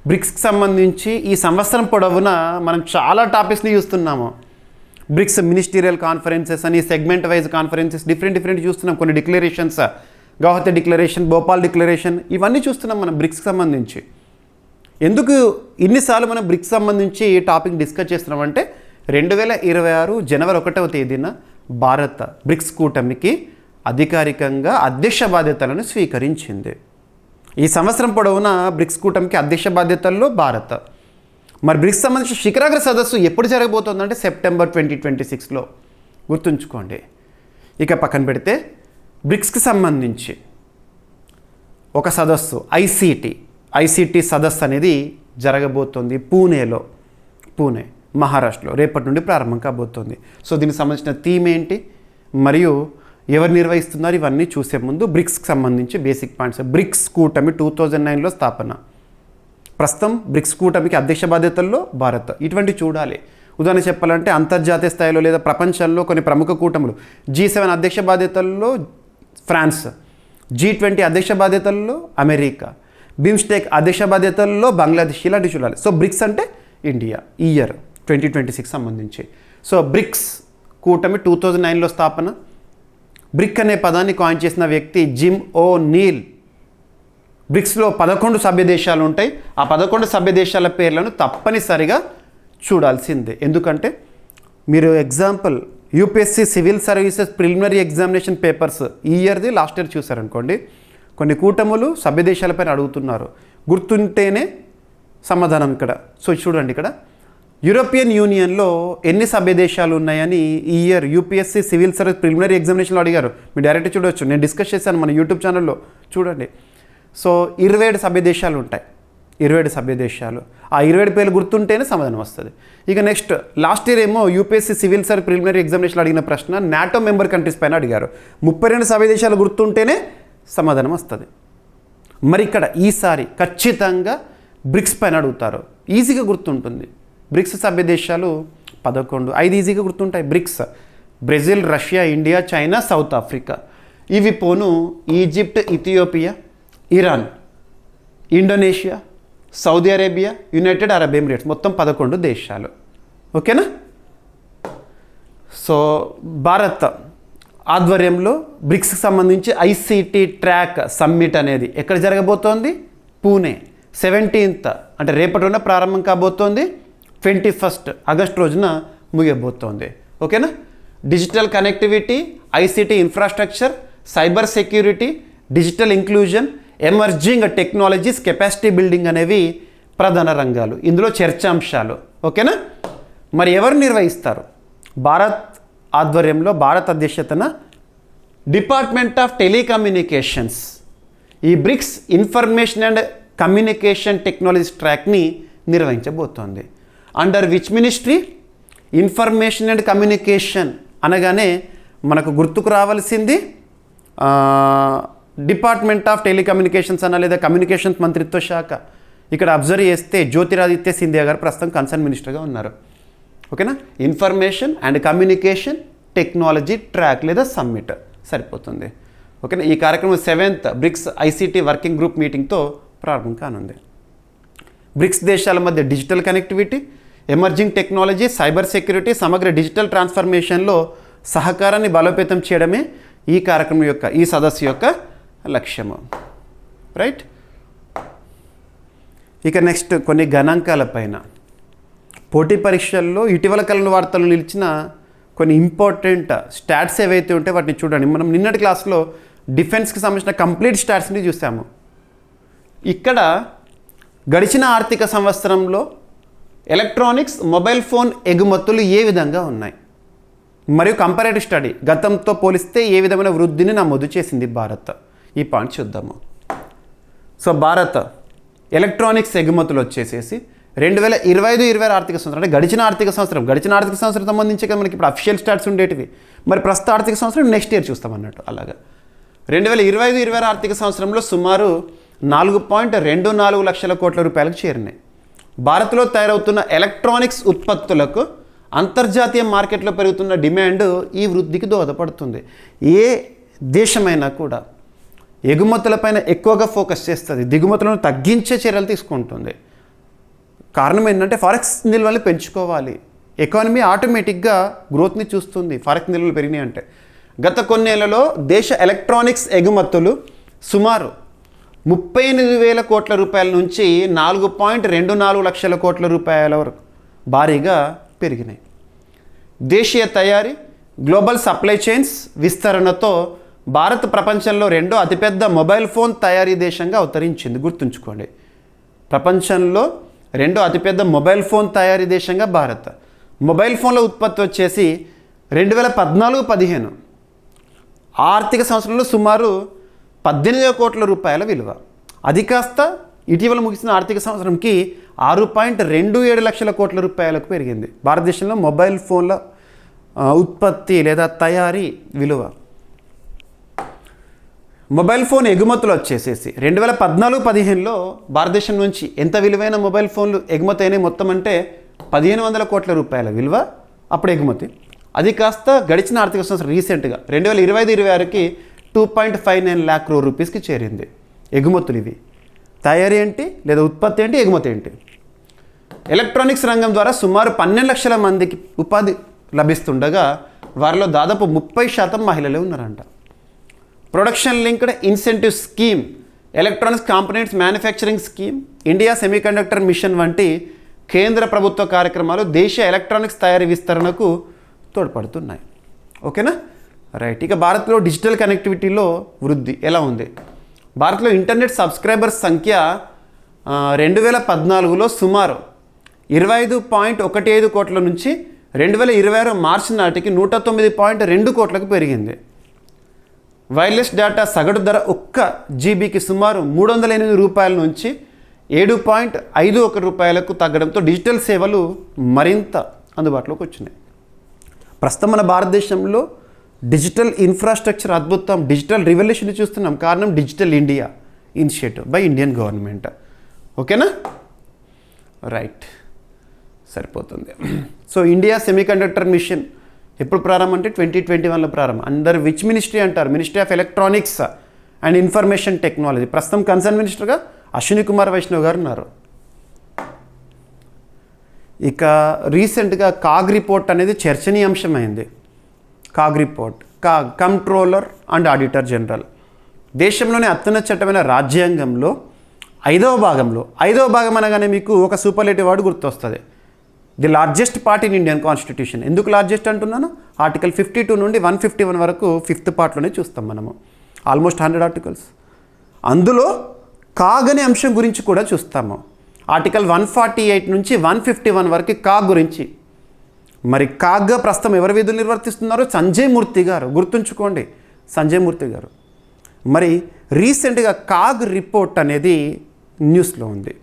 బ్రిక్స్కి సంబంధించి ఈ సంవత్సరం పొడవునా మనం చాలా టాపిక్స్ని చూస్తున్నాము. బ్రిక్స్ మినిస్టీరియల్ కాన్ఫరెన్సెస్ అని, సెగ్మెంట్ వైజ్ కాన్ఫరెన్సెస్, డిఫరెంట్ చూస్తున్నాం. కొన్ని declarations, Guwahati declaration, Bhopal declaration, ఇవన్నీ చూస్తున్నాం మనం బ్రిక్స్కి సంబంధించి. ఎందుకు ఇన్నిసార్లు మనం బ్రిక్స్ సంబంధించి ఈ టాపిక్ డిస్కస్ చేస్తున్నామంటే 2026 జనవరి 1వ తేదీన భారత్ బ్రిక్స్ కూటమికి అధికారికంగా అధ్యక్ష బాధ్యతలను స్వీకరించింది. ఈ సంవత్సరం పొడవునా బ్రిక్స్ కూటమికి అధ్యక్ష బాధ్యతల్లో భారత్. మరి బ్రిక్స్ సంబంధించిన శిఖరాగ్ర సదస్సు ఎప్పుడు జరగబోతోందంటే సెప్టెంబర్ 2026లో. గుర్తుంచుకోండి. ఇక పక్కన పెడితే బ్రిక్స్కి సంబంధించి ఒక సదస్సు ఐసీటీ సదస్సు అనేది జరగబోతోంది పూణే మహారాష్ట్రలో రేపటి నుండి ప్రారంభం కాబోతోంది. సో దీనికి సంబంధించిన థీమ్ ఏంటి మరియు ఎవరు నిర్వహిస్తున్నారు ఇవన్నీ చూసే ముందు బ్రిక్స్కి సంబంధించి బేసిక్ పాయింట్స్. బ్రిక్స్ కూటమి 2009లో స్థాపన. ప్రస్తుతం బ్రిక్స్ కూటమికి అధ్యక్ష బాధ్యతల్లో భారత్. ఇటువంటి చూడాలి. ఉదాహరణ చెప్పాలంటే అంతర్జాతీయ స్థాయిలో లేదా ప్రపంచంలో కొన్ని ప్రముఖ కూటములు G7 అధ్యక్ష బాధ్యతల్లో ఫ్రాన్స్, G20 అధ్యక్ష బాధ్యతల్లో అమెరికా, బిమ్స్టెక్ అధ్యక్ష బాధ్యతల్లో బంగ్లాదేశ్, ఇలాంటివి చూడాలి. సో బ్రిక్స్ అంటే ఇండియా. ఈ ఇయర్ 2026 సంబంధించి. సో బ్రిక్స్ కూటమి 2009లో స్థాపన. బ్రిక్ అనే పదాన్ని కాయిన్ చేసిన వ్యక్తి జిమ్ ఓ నీల్. బ్రిక్స్లో 11 సభ్య దేశాలు ఉంటాయి. ఆ 11 సభ్య దేశాల పేర్లను తప్పనిసరిగా చూడాల్సిందే. ఎందుకంటే మీరు example UPSC civil services preliminary examination papers ఈ ఇయర్ది లాస్ట్ ఇయర్ చూసారనుకోండి, కొన్ని కూటములు సభ్య దేశాలపైన అడుగుతున్నారు. గుర్తుంటేనే సమాధానం ఇక్కడ. సో చూడండి, ఇక్కడ యూరోపియన్ యూనియన్లో ఎన్ని సభ్య దేశాలు ఉన్నాయని ఈ year UPSC civil service preliminary ఎగ్జామినేషన్లో అడిగారు. మీరు డైరెక్ట్ చూడవచ్చు, నేను డిస్కస్ చేశాను మన యూట్యూబ్ ఛానల్లో చూడండి. సో 27 సభ్య దేశాలు ఉంటాయి. 27 సభ్య దేశాలు. ఆ 27 పేర్లు గుర్తుంటేనే సమాధానం వస్తుంది. ఇక నెక్స్ట్ లాస్ట్ ఇయర్ ఏమో యూపీఎస్సీ సివిల్ సర్వీస్ ప్రిలిమినరీ ఎగ్జామినేషన్లో అడిగిన ప్రశ్న నాటో మెంబర్ కంట్రీస్ పైన అడిగారు. 32 సభ్య దేశాలు గుర్తుంటేనే సమాధానం వస్తుంది. మరి ఇక్కడ ఈసారి ఖచ్చితంగా బ్రిక్స్ పైన అడుగుతారు. ఈజీగా గుర్తుంటుంది. బ్రిక్స్ సభ్య దేశాలు 11, 5 ఈజీగా గుర్తుంటాయి. BRICS Brazil, Russia, India, China, South Africa. ఇవి పోను Egypt, Ethiopia, Iran, Indonesia, Saudi Arabia, United Arab Emirates, మొత్తం 11 దేశాలు. ఓకేనా. సో భారత్ ఆధ్వర్యంలో బ్రిక్స్కి సంబంధించి ఐసీటీ ట్రాక్ సమ్మిట్ అనేది ఎక్కడ జరగబోతోంది? పూణే. 17th అంటే రేపటి రోజున ప్రారంభం కాబోతోంది, 21st ఆగస్ట్ రోజున ముగియబోతోంది. ఓకేనా? Digital connectivity, ICT infrastructure, cyber security, digital inclusion, emerging technologies, capacity building అనేవి ప్రధాన రంగాలు. ఇందులో చర్చాంశాలు. ఓకేనా? మరి ఎవరు నిర్వహిస్తారు? భారత్ ఆధ్వర్యంలో, భారత్ అధ్యక్షతన డిపార్ట్మెంట్ ఆఫ్ టెలికమ్యూనికేషన్స్ ఈ BRICS information and communication technologies ట్రాక్ని నిర్వహించబోతోంది. Under which ministry? Information and communication అనగానే మనకు గుర్తుకు రావాల్సింది డిపార్ట్మెంట్ ఆఫ్ టెలికమ్యూనికేషన్స్ అన్న లేదా కమ్యూనికేషన్స్ మంత్రిత్వ శాఖ. ఇక్కడ అబ్జర్వ్ చేస్తే జ్యోతిరాదిత్య సింధియా గారు ప్రస్తుతం కన్సర్న్ మినిస్టర్గా ఉన్నారు. ఓకేనా? Information and communication technology track లేదా సమ్మిట్ సరిపోతుంది. ఓకేనా? ఈ కార్యక్రమం 7th BRICS ICT working group మీటింగ్తో ప్రారంభం కానుంది. బ్రిక్స్ దేశాల మధ్య digital connectivity, emerging technology, cyber security, సమగ్ర డిజిటల్ ట్రాన్స్ఫర్మేషన్లో సహకారాన్ని బలోపేతం చేయడమే ఈ కార్యక్రమం యొక్క, ఈ సదస్సు యొక్క లక్ష్యము. రైట్? ఇక నెక్స్ట్ కొన్ని గణాంకాల పైన పోటీ పరీక్షల్లో ఇటీవల కాలంలో వార్తలు నిలిచిన కొన్ని ఇంపార్టెంట్ స్టాట్స్ ఏవైతే ఉంటే వాటిని చూడండి. మనం నిన్నటి క్లాస్లో డిఫెన్స్కి సంబంధించిన కంప్లీట్ స్టాట్స్ని చూసాము. ఇక్కడ గడిచిన ఆర్థిక సంవత్సరంలో ఎలక్ట్రానిక్స్, మొబైల్ ఫోన్ ఎగుమతులు ఏ విధంగా ఉన్నాయి మరియు కంపారేటివ్ స్టడీ గతంతో పోలిస్తే ఏ విధమైన వృద్ధిని నమోదు చేసింది భారత్? ఈ పాయింట్ చూద్దాము. సో భారత్ ఎలక్ట్రానిక్స్ ఎగుమతులు వచ్చేసేసి 2025-26 ఆర్థిక సంవత్సరం అంటే గడిచిన ఆర్థిక సంవత్సరం సంబంధించి మనకి ఇప్పుడు అఫిషియల్ స్టాట్స్ ఉండేటివి. మరి ప్రస్తుత ఆర్థిక సంవత్సరం నెక్స్ట్ ఇయర్ చూస్తాం అన్నట్టు. అలాగా 2025-26 ఆర్థిక సంవత్సరంలో సుమారు 4.24 లక్షల కోట్ల రూపాయలకు చేరినాయి. భారత్లో తయారవుతున్న ఎలక్ట్రానిక్స్ ఉత్పత్తులకు అంతర్జాతీయ మార్కెట్లో పెరుగుతున్న డిమాండ్ ఈ వృద్ధికి దోహదపడుతుంది. ఏ దేశమైనా కూడా ఎగుమతులపైన ఎక్కువగా ఫోకస్ చేస్తుంది, దిగుమతులను తగ్గించే చర్యలు తీసుకుంటుంది. కారణం ఏంటంటే ఫారెక్స్ నిల్వలు పెంచుకోవాలి. ఎకానమీ ఆటోమేటిక్గా గ్రోత్ని చూస్తుంది ఫారెక్స్ నిల్వలు పెరిగినాయి అంటే. గత కొన్నేళ్లలో దేశ ఎలక్ట్రానిక్స్ ఎగుమతులు సుమారు 38,000 కోట్ల రూపాయల నుంచి 4.24 లక్షల కోట్ల రూపాయల వరకు భారీగా పెరిగినాయి. దేశీయ తయారీ, గ్లోబల్ సప్లై చైన్స్ విస్తరణతో భారత్ ప్రపంచంలో రెండో అతిపెద్ద మొబైల్ ఫోన్ తయారీ దేశంగా అవతరించింది. గుర్తుంచుకోండి, ప్రపంచంలో రెండో అతిపెద్ద మొబైల్ ఫోన్ తయారీ దేశంగా భారత్. మొబైల్ ఫోన్ల ఉత్పత్తి వచ్చేసి 2014-15 ఆర్థిక సంవత్సరంలో సుమారు 18 కోట్ల రూపాయల విలువ. అది కాస్త ఇటీవల ముగిసిన ఆర్థిక సంవత్సరంకి 6.27 లక్షల కోట్ల రూపాయలకు పెరిగింది భారతదేశంలో మొబైల్ ఫోన్ల ఉత్పత్తి లేదా తయారీ విలువ. మొబైల్ ఫోన్ ఎగుమతులు వచ్చేసేసి 2014-15లో భారతదేశం నుంచి ఎంత విలువైన మొబైల్ ఫోన్లు ఎగుమతి అయినాయి మొత్తం అంటే 1,500 కోట్ల రూపాయల విలువ అప్పుడు ఎగుమతి. అది కాస్త గడిచిన ఆర్థిక సంవత్సరం రీసెంట్గా 2025-26కి 2.59 lakh crore రూపీస్కి చేరింది ఎగుమతులు. ఇవి తయారీ ఏంటి లేదా ఉత్పత్తి ఏంటి, ఎగుమతి ఏంటి? ఎలక్ట్రానిక్స్ రంగం ద్వారా సుమారు 12 లక్షల మందికి ఉపాధి లభిస్తుండగా వారిలో దాదాపు 30% మహిళలే ఉన్నారంట. Production linked incentive scheme, electronics components manufacturing scheme, India semiconductor machine వంటి కేంద్ర ప్రభుత్వ కార్యక్రమాలు దేశ ఎలక్ట్రానిక్స్ తయారీ విస్తరణకు తోడ్పడుతున్నాయి. ఓకేనా? రైట్. ఇక భారత్లో డిజిటల్ కనెక్టివిటీలో వృద్ధి ఎలా ఉంది? భారత్లో ఇంటర్నెట్ సబ్స్క్రైబర్స్ సంఖ్య 2014లో సుమారు 25.15 కోట్ల నుంచి 2026 మార్చి నాటికి 109.2 కోట్లకు పెరిగింది. వైర్లెస్ డేటా సగటు ధర 1 జీబీకి సుమారు 308 రూపాయల నుంచి 7.51 రూపాయలకు తగ్గడంతో డిజిటల్ సేవలు మరింత అందుబాటులోకి వచ్చినాయి. ప్రస్తుతం మన భారతదేశంలో డిజిటల్ ఇన్ఫ్రాస్ట్రక్చర్ అద్భుతం, డిజిటల్ రివల్యూషన్ చూస్తున్నాం. కారణం digital India initiative by Indian government. ఓకేనా? రైట్, సరిపోతుంది. సో ఇండియా సెమీకండక్టర్ మిషన్ ఎప్పుడు ప్రారంభం అంటే 2021లో ప్రారంభం. అండర్ విచ్ మినిస్ట్రీ అంటారు? Ministry of electronics and information technology. ప్రస్తుతం కన్సర్న్ మినిస్టర్గా అశ్విని కుమార్ వైష్ణవ్ గారు ఉన్నారు. ఇక రీసెంట్గా కాగ్ రిపోర్ట్ అనేది చర్చనీయాంశమైంది. CAG report. CAG controller and auditor general. దేశంలోనే అత్యున్నత చట్టమైన రాజ్యాంగంలో ఐదవ భాగం అనగానే మీకు ఒక సూపర్లేటివ్ వర్డ్ గుర్తొస్తుంది. The largest part in Indian constitution. ఎందుకు లార్జెస్ట్ అంటున్నాను? ఆర్టికల్ 52 నుండి 151 వరకు 5th పార్ట్లోనే చూస్తాం మనము. Almost 100 articles. అందులో కాగ్ అనే అంశం గురించి కూడా చూస్తాము. ఆర్టికల్ 148 నుంచి 151 వరకు కాగ్ గురించి. మరి కాగ్గా ప్రస్తుతం ఎవరి విధులు నిర్వర్తిస్తున్నారో సంజయ్ మూర్తి గారు. గుర్తుంచుకోండి, సంజయ్ మూర్తి గారు. మరి రీసెంట్గా కాగ్ రిపోర్ట్ అనేది న్యూస్లో ఉంది.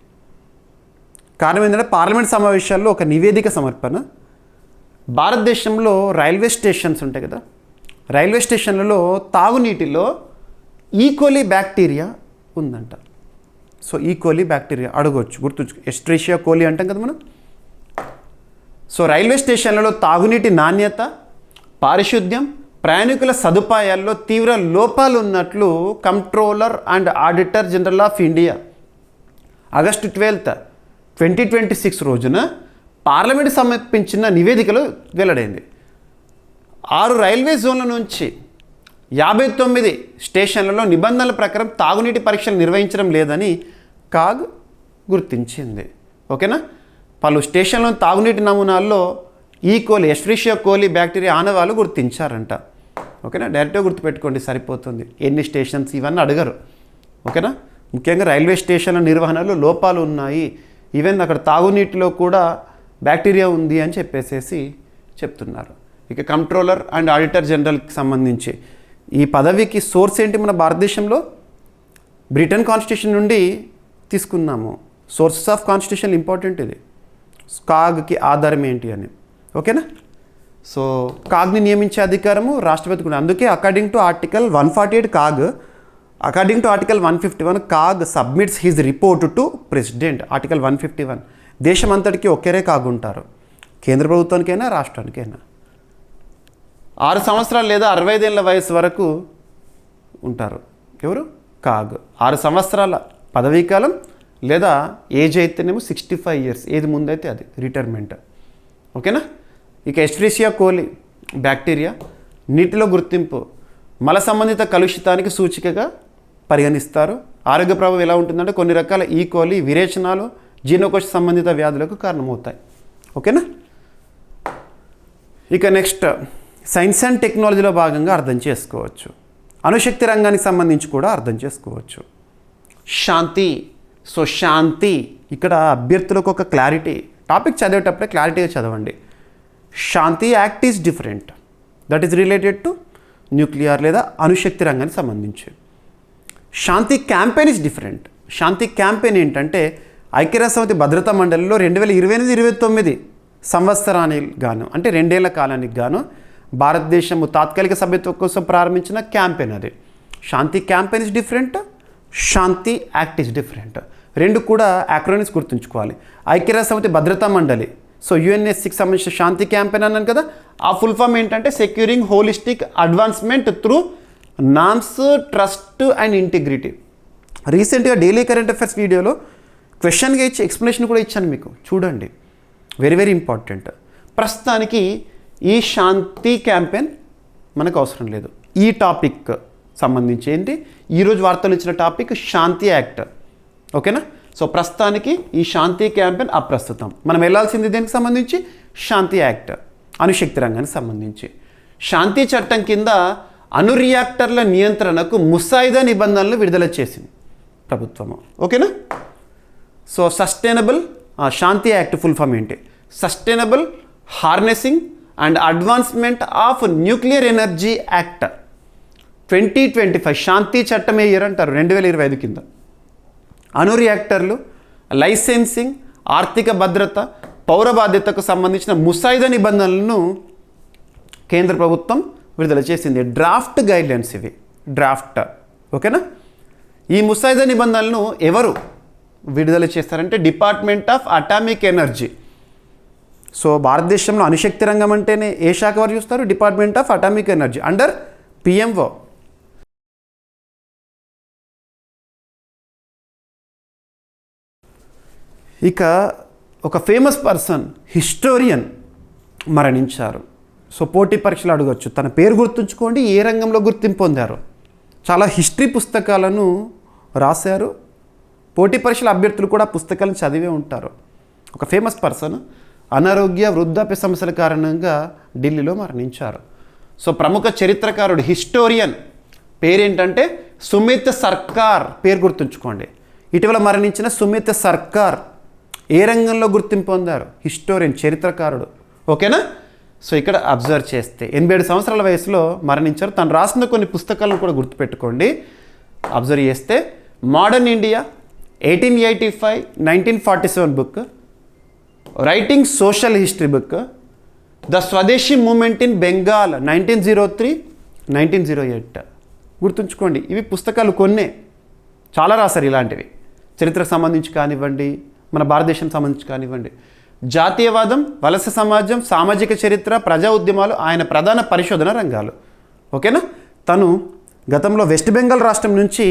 కారణం ఏంటంటే పార్లమెంట్ సమావేశాల్లో ఒక నివేదిక సమర్పణ. భారతదేశంలో రైల్వే స్టేషన్స్ ఉంటాయి కదా, రైల్వే స్టేషన్లలో తాగునీటిలో ఈకోలీ బ్యాక్టీరియా ఉందంట. సో ఈకోలీ బ్యాక్టీరియా అడగవచ్చు, గుర్తుంచు. ఎస్ట్రేషియా కోలీ అంటాం కదా మనం. సో రైల్వే స్టేషన్లలో తాగునీటి నాణ్యత, పారిశుద్ధ్యం, ప్రయాణికుల సదుపాయాల్లో తీవ్ర లోపాలు ఉన్నట్లు controller and auditor general of India August 12, 2026 రోజున పార్లమెంట్ సమర్పించిన నివేదికలో వెల్లడైంది. 6 రైల్వే జోన్ల నుంచి 59 స్టేషన్లలో నిబంధనల ప్రకారం తాగునీటి పరీక్షలు నిర్వహించడం లేదని కాగ్ గుర్తించింది. ఓకేనా? పలు స్టేషన్లోని తాగునీటి నమూనాల్లో ఈకోలి, ఎస్ట్రిషియా కోలి బ్యాక్టీరియా ఆనవాళ్ళు గుర్తించారంట. ఓకేనా? డైరెక్ట్గా గుర్తుపెట్టుకోండి, సరిపోతుంది. ఎన్ని స్టేషన్స్ ఇవన్నీ అడగరు. ఓకేనా? ముఖ్యంగా రైల్వే స్టేషన్ల నిర్వహణలో లోపాలు ఉన్నాయి, ఈవెన్ అక్కడ తాగునీటిలో కూడా బ్యాక్టీరియా ఉంది అని చెప్పేసి చెప్తున్నారు. ఇక కంట్రోలర్ అండ్ ఆడిటర్ జనరల్కి సంబంధించి ఈ పదవికి సోర్స్ ఏంటి? మన భారతదేశంలో బ్రిటన్ కాన్స్టిట్యూషన్ నుండి తీసుకున్నాము. Sources of constitution important. ఇది కాగ్కి ఆధారం ఏంటి అని. ఓకేనా? సో కాగ్ని నియమించే అధికారము రాష్ట్రపతికి ఉంది. అందుకే according to article 148 CAG, according to article 151 CAG submits his report to president. Article 151 దేశం అంతటికి ఒకేరే కాగ్ ఉంటారు, కేంద్ర ప్రభుత్వానికైనా రాష్ట్రానికైనా. 6 సంవత్సరాలు లేదా 65 ఏళ్ళ వయసు వరకు ఉంటారు. ఎవరు? కాగ్. 6 సంవత్సరాల పదవీకాలం లేదా ఏజ్ అయితేనేమో 65 years, ఏది ముందైతే అది రిటైర్మెంట్. ఓకేనా? ఇక ఎస్ట్రిషియా కోలి బ్యాక్టీరియా నీటిలో గుర్తింపు, మల సంబంధిత కలుషితానికి సూచికగా పరిగణిస్తారు. ఆరోగ్య ప్రభావం ఎలా ఉంటుందంటే కొన్ని రకాల ఈకోలి విరేచనాలు జీర్ణకోశ సంబంధిత వ్యాధులకు కారణమవుతాయి. ఓకేనా? ఇక నెక్స్ట్ సైన్స్ అండ్ టెక్నాలజీలో భాగంగా అర్థం చేసుకోవచ్చు. అణుశక్తి రంగానికి సంబంధించి కూడా అర్థం చేసుకోవచ్చు. శాంతి. సో శాంతి ఇక్కడ అభ్యర్థులకు ఒక క్లారిటీ, టాపిక్ చదివేటప్పుడే క్లారిటీగా చదవండి. Shanti act is different, that is related to nuclear లేదా అణుశక్తి రంగానికి సంబంధించి. Shanti campaign is different. Shanti campaign ఏంటంటే ఐక్యరాజ్యసమితి భద్రతా మండలిలో 2028-29 సంవత్సరానికి గాను, అంటే 2 ఏళ్ల కాలానికి గాను భారతదేశము తాత్కాలిక సభ్యత్వం కోసం ప్రారంభించిన క్యాంపెయిన్ అది. Shanti campaign is different, Shanti act is different. రెండు కూడా యాక్రోనిమ్స్ గుర్తుంచుకోవాలి. ఐక్యరాజ్యసమితి భద్రతా మండలి, సో యుఎన్ఎస్సికి సంబంధించిన శాంతి క్యాంపెయిన్ అన్నాను కదా, ఆ ఫుల్ ఫామ్ ఏంటంటే securing holistic advancement through norms, trust and integrity. రీసెంట్గా డైలీ కరెంట్ అఫైర్స్ వీడియోలో క్వశ్చన్గా ఇచ్చి ఎక్స్ప్లెనేషన్ కూడా ఇచ్చాను మీకు, చూడండి. Very very important. ప్రస్తుతానికి ఈ శాంతి క్యాంపెయిన్ మనకు అవసరం లేదు. ఈ టాపిక్ సంబంధించి ఏంటి ఈరోజు వార్తలు ఇచ్చిన టాపిక్ శాంతి యాక్ట్. ఓకేనా? సో ప్రస్తుతానికి ఈ శాంతి క్యాంపెయిన్ అప్రస్తుతం. మనం వెళ్ళాల్సింది దేనికి సంబంధించి? శాంతి యాక్ట్, అణుశక్తి రంగానికి సంబంధించి. శాంతి చట్టం కింద అణు రియాక్టర్ల నియంత్రణకు ముసాయిదా నిబంధనలు విడుదల చేసింది ప్రభుత్వము. ఓకేనా? సో సస్టైనబుల్ శాంతి యాక్ట్ ఫుల్ ఫామ్ ఏంటి? Sustainable harnessing and advancement of nuclear energy act 2025. శాంతి చట్టం ఏ ఇయర్ అంటారు? 2025 కింద. అణు రియాక్టర్లు, లైసెన్సింగ్, ఆర్థిక భద్రత, పౌర బాధ్యతకు సంబంధించిన ముసాయిదా నిబంధనలను కేంద్ర ప్రభుత్వం విడుదల చేసింది. డ్రాఫ్ట్ గైడ్లైన్స్ ఇవి, డ్రాఫ్ట్. ఓకేనా? ఈ ముసాయిదా నిబంధనలను ఎవరు విడుదల చేస్తారంటే department of atomic energy. So భారతదేశంలో అణుశక్తి రంగం అంటేనే ఏ శాఖ వారు చూస్తారు? Department of atomic energy under PMO. ఇక ఒక ఫేమస్ పర్సన్, హిస్టోరియన్ మరణించారు. సో పోటీ పరీక్షలు అడగచ్చు, తన పేరు గుర్తుంచుకోండి, ఏ రంగంలో గుర్తింపు పొందారు. చాలా హిస్టరీ పుస్తకాలను రాశారు. పోటీ పరీక్షల అభ్యర్థులు కూడా పుస్తకాలను చదివే ఉంటారు. ఒక ఫేమస్ పర్సన్ అనారోగ్య వృద్ధాప్య సమస్యల కారణంగా ఢిల్లీలో మరణించారు. సో ప్రముఖ చరిత్రకారుడు హిస్టోరియన్ పేరేంటంటే సుమిత్ సర్కార్, పేరు గుర్తుంచుకోండి. ఇటీవల మరణించిన సుమిత్ సర్కార్ ఏ రంగంలో గుర్తింపు పొందారు? హిస్టోరియన్, చరిత్రకారుడు. ఓకేనా? సో ఇక్కడ అబ్జర్వ్ చేస్తే 87 సంవత్సరాల వయసులో మరణించారు. తను రాసిన కొన్ని పుస్తకాలను కూడా గుర్తుపెట్టుకోండి. అబ్జర్వ్ చేస్తే modern India 1885, 1947 book, writing social history book, the స్వదేశీ మూమెంట్ ఇన్ బెంగాల్ 1903, 1908. గుర్తుంచుకోండి, ఇవి పుస్తకాలు కొన్నే, చాలా రాశారు ఇలాంటివి. చరిత్రకు సంబంధించి కానివ్వండి, మన భారతదేశం సంబంధించి కానివ్వండి. జాతీయవాదం, వలస సమాజం, సామాజిక చరిత్ర, ప్రజా ఉద్యమాలు ఆయన ప్రధాన పరిశోధన రంగాలు. ఓకేనా? తను గతంలో వెస్ట్ బెంగాల్ రాష్ట్రం నుంచి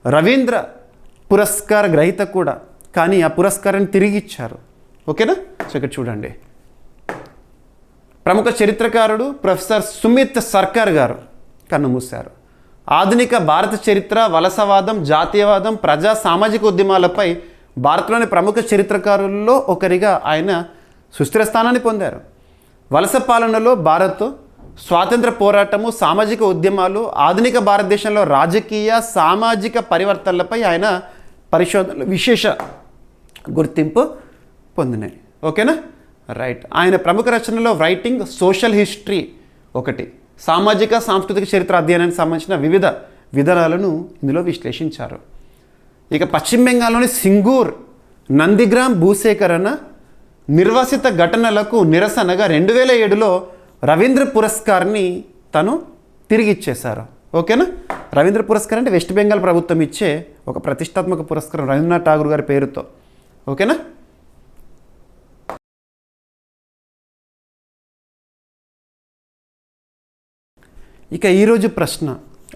రవీంద్ర పురస్కార గ్రహీత కూడా, కానీ ఆ పురస్కారాన్ని తిరిగి ఇచ్చారు. ఓకేనా? సో ఇక్కడ చూడండి, ప్రముఖ చరిత్రకారుడు ప్రొఫెసర్ సుమిత్ సర్కార్ గారు కన్నుమూశారు. ఆధునిక భారత చరిత్ర, వలసవాదం, జాతీయవాదం, ప్రజా సామాజిక ఉద్యమాలపై భారత్లోని ప్రముఖ చరిత్రకారుల్లో ఒకరిగా ఆయన సుస్థిర స్థానాన్ని పొందారు. వలస పాలనలో భారత్, స్వాతంత్ర పోరాటము, సామాజిక ఉద్యమాలు, ఆధునిక భారతదేశంలో రాజకీయ సామాజిక పరివర్తనలపై ఆయన పరిశోధనలు విశేష గుర్తింపు పొందినాయి. ఓకేనా? రైట్. ఆయన ప్రముఖ రచనలో రైటింగ్ సోషల్ హిస్టరీ ఒకటి, సామాజిక సాంస్కృతిక చరిత్ర అధ్యయనానికి సంబంధించిన వివిధ విధానాలను ఇందులో విశ్లేషించారు. ఇక పశ్చిమ బెంగాల్లోని సింగూర్ నందిగ్రామ్ భూసేకరణ నిర్వాసిత ఘటనలకు నిరసనగా 2007లో రవీంద్ర పురస్కార్ని తను తిరిగి ఇచ్చేశారు. ఓకేనా? రవీంద్ర పురస్కార్ అంటే వెస్ట్ బెంగాల్ ప్రభుత్వం ఇచ్చే ఒక ప్రతిష్టాత్మక పురస్కారం రవీంద్రనాథ్ ఠాగూర్ గారి పేరుతో. ఓకేనా? ఇక ఈరోజు ప్రశ్న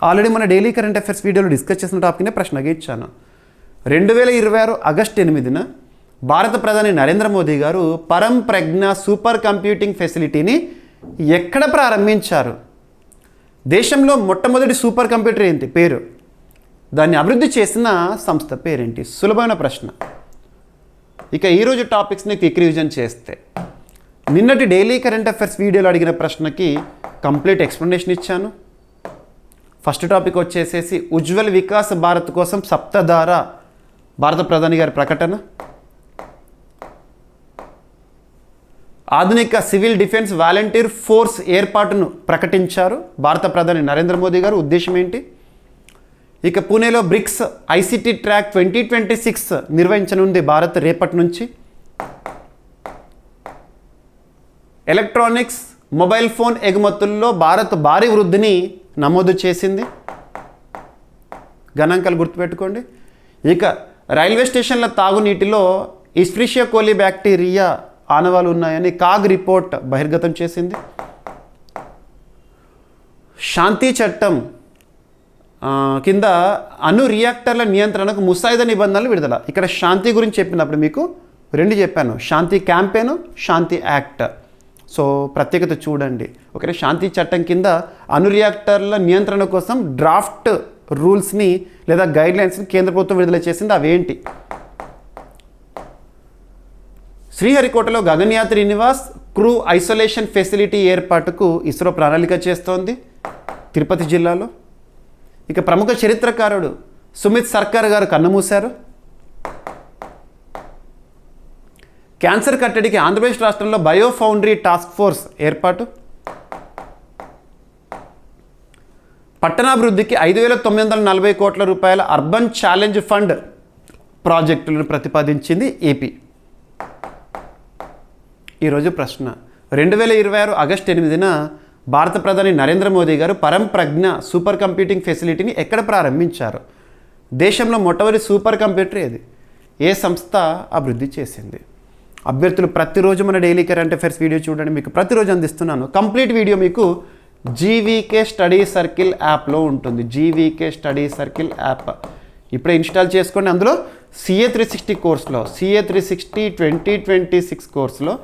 ఆల్రెడీ మన డైలీ కరెంట్ అఫైర్స్ వీడియోలో డిస్కస్ చేసిన టాపిక్నే ప్రశ్నగా ఇచ్చాను. 2026 ఆగస్టు 8న భారత ప్రధాని నరేంద్ర మోదీ గారు పరం ప్రజ్ఞ సూపర్ కంప్యూటింగ్ ఫెసిలిటీని ఎక్కడ ప్రారంభించారు? దేశంలో మొట్టమొదటి సూపర్ కంప్యూటర్ ఏంటి పేరు? దాన్ని అభివృద్ధి చేసిన సంస్థ పేరేంటి? సులభమైన ప్రశ్న. ఇక ఈరోజు టాపిక్స్ని క్విక్ రివిజన్ చేస్తే, నిన్నటి డైలీ కరెంట్ అఫైర్స్ వీడియోలో అడిగిన ప్రశ్నకి కంప్లీట్ ఎక్స్ప్లెనేషన్ ఇచ్చాను. ఫస్ట్ టాపిక్ వచ్చేసేసి ఉజ్వల్ వికాస్ భారత్ కోసం సప్తధార భారత ప్రధాని గారి ప్రకటన. ఆధునిక సివిల్ డిఫెన్స్ వాలంటీర్ ఫోర్స్ ఏర్పాటును ప్రకటించారు భారత ప్రధాని నరేంద్ర మోదీ గారు. ఉద్దేశం ఏంటి? ఇక పూణేలో బ్రిక్స్ ఐసిటీ ట్రాక్ 2026 నిర్వహించనుంది భారత్ రేపటి నుంచి. ఎలక్ట్రానిక్స్ మొబైల్ ఫోన్ ఎగుమతుల్లో భారత్ భారీ వృద్ధిని నమోదు చేసింది. గణాంకాలు గుర్తుపెట్టుకోండి. ఇక రైల్వే స్టేషన్ల తాగునీటిలో ఇస్ట్రిషియా కోలి బ్యాక్టీరియా ఆనవాలు ఉన్నాయని కాగ్ రిపోర్ట్ బహిర్గతం చేసింది. శాంతి చట్టం కింద అణు రియాక్టర్ల నియంత్రణకు ముసాయిదా నిబంధనలు విడుదల. ఇక్కడ శాంతి గురించి చెప్పినప్పుడు మీకు రెండు చెప్పాను, శాంతి క్యాంపెయిన్, శాంతి యాక్ట్. సో ప్రత్యేకత చూడండి. ఓకే, శాంతి చట్టం కింద అణు రియాక్టర్ల నియంత్రణ కోసం డ్రాఫ్ట్ రూల్స్ని లేదా గైడ్లైన్స్ని కేంద్ర ప్రభుత్వం విడుదల చేసింది. అవేంటి? శ్రీహరికోటలో గగన్యాత్రి నివాస్ క్రూ ఐసోలేషన్ ఫెసిలిటీ ఏర్పాటుకు ఇస్రో ప్రణాళిక చేస్తోంది తిరుపతి జిల్లాలో. ఇక ప్రముఖ చరిత్రకారుడు సుమిత్ సర్కార్ గారు కన్నుమూశారు. క్యాన్సర్ కట్టడికి ఆంధ్రప్రదేశ్ రాష్ట్రంలో బయో ఫౌండరీ టాస్క్ ఫోర్స్ ఏర్పాటు. పట్టణాభివృద్ధికి 5,940 కోట్ల రూపాయల అర్బన్ ఛాలెంజ్ ఫండ్ ప్రాజెక్టులను ప్రతిపాదించింది ఏపీ. ఈరోజు ప్రశ్న 2026 ఆగస్టు 8న భారత ప్రధాని నరేంద్ర మోదీ గారు పరం ప్రజ్ఞ సూపర్ కంప్యూటింగ్ ఫెసిలిటీని ఎక్కడ ప్రారంభించారు? దేశంలో మొట్టమొదటి సూపర్ కంప్యూటర్ ఏది? ఏ సంస్థ అభివృద్ధి చేసింది? అభ్యర్థులు ప్రతిరోజు మన డైలీ కరెంట్ అఫైర్స్ వీడియో చూడండి, మీకు ప్రతిరోజు అందిస్తున్నాను. కంప్లీట్ వీడియో మీకు జీవీకే స్టడీ సర్కిల్ యాప్లో ఉంటుంది. జీవీకే స్టడీ సర్కిల్ యాప్ ఇప్పుడే ఇన్స్టాల్ చేసుకోండి. అందులో CA 360 కోర్సులో CA 360 2026 కోర్సులో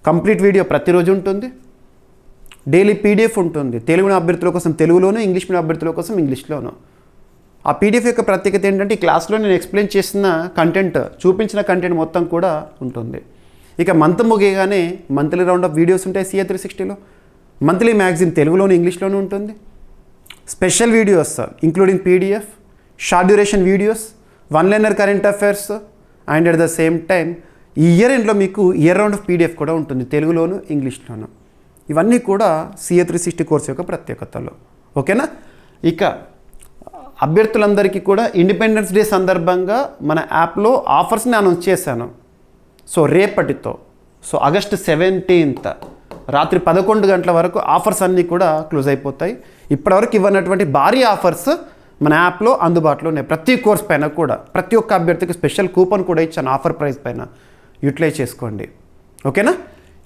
కంప్లీట్ వీడియో ప్రతిరోజు ఉంటుంది. డైలీ పీడిఎఫ్ ఉంటుంది. తెలుగు అభ్యర్థుల కోసం తెలుగులోను, ఇంగ్లీష్ మీడియం అభ్యర్థుల కోసం ఇంగ్లీష్లోను. ఆ పీడిఎఫ్ యొక్క ప్రత్యేకత ఏంటంటే ఈ క్లాస్లో నేను ఎక్స్ప్లెయిన్ చేసిన కంటెంట్, చూపించిన కంటెంట్ మొత్తం కూడా ఉంటుంది. ఇక మంత్ ముగియగానే మంత్లీ రౌండ్ ఆఫ్ వీడియోస్ ఉంటాయి CA 360లో. మంత్లీ మ్యాగజైన్ తెలుగులోను, ఇంగ్లీష్లోనూ ఉంటుంది. Special videos including PDF, short duration videos, one liner current affairs and at the same time ఈ ఇయర్ ఎండ్లో మీకు ఇయర్ రౌండ్ ఆఫ్ పీడిఎఫ్ కూడా ఉంటుంది తెలుగులోను, ఇంగ్లీష్లోను. ఇవన్నీ కూడా CA 360 కోర్స్ యొక్క ప్రత్యేకతలు. ఓకేనా? ఇక అభ్యర్థులందరికీ కూడా ఇండిపెండెన్స్ డే సందర్భంగా మన యాప్లో ఆఫర్స్ని అనౌన్స్ చేశాను. సో రేపటితో, సో ఆగస్ట్ 17th రాత్రి 11 గంటల వరకు ఆఫర్స్ అన్నీ కూడా క్లోజ్ అయిపోతాయి. ఇప్పటివరకు ఇవ్వనటువంటి భారీ ఆఫర్స్ మన యాప్లో అందుబాటులో ఉన్నాయి. ప్రతి కోర్స్ పైన కూడా ప్రతి ఒక్క అభ్యర్థికి స్పెషల్ కూపన్ కూడా ఇచ్చాను ఆఫర్ ప్రైస్ పైన. యూటిలైజ్ చేసుకోండి. ఓకేనా?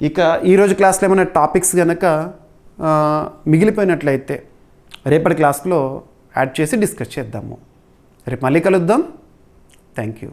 ఇక ఈరోజు క్లాస్లో ఏమైనా టాపిక్స్ కనుక మిగిలిపోయినట్లయితే రేపటి క్లాస్లో యాడ్ చేసి డిస్కస్ చేద్దాము. రేపు మళ్ళీ కలుద్దాం. Thank you.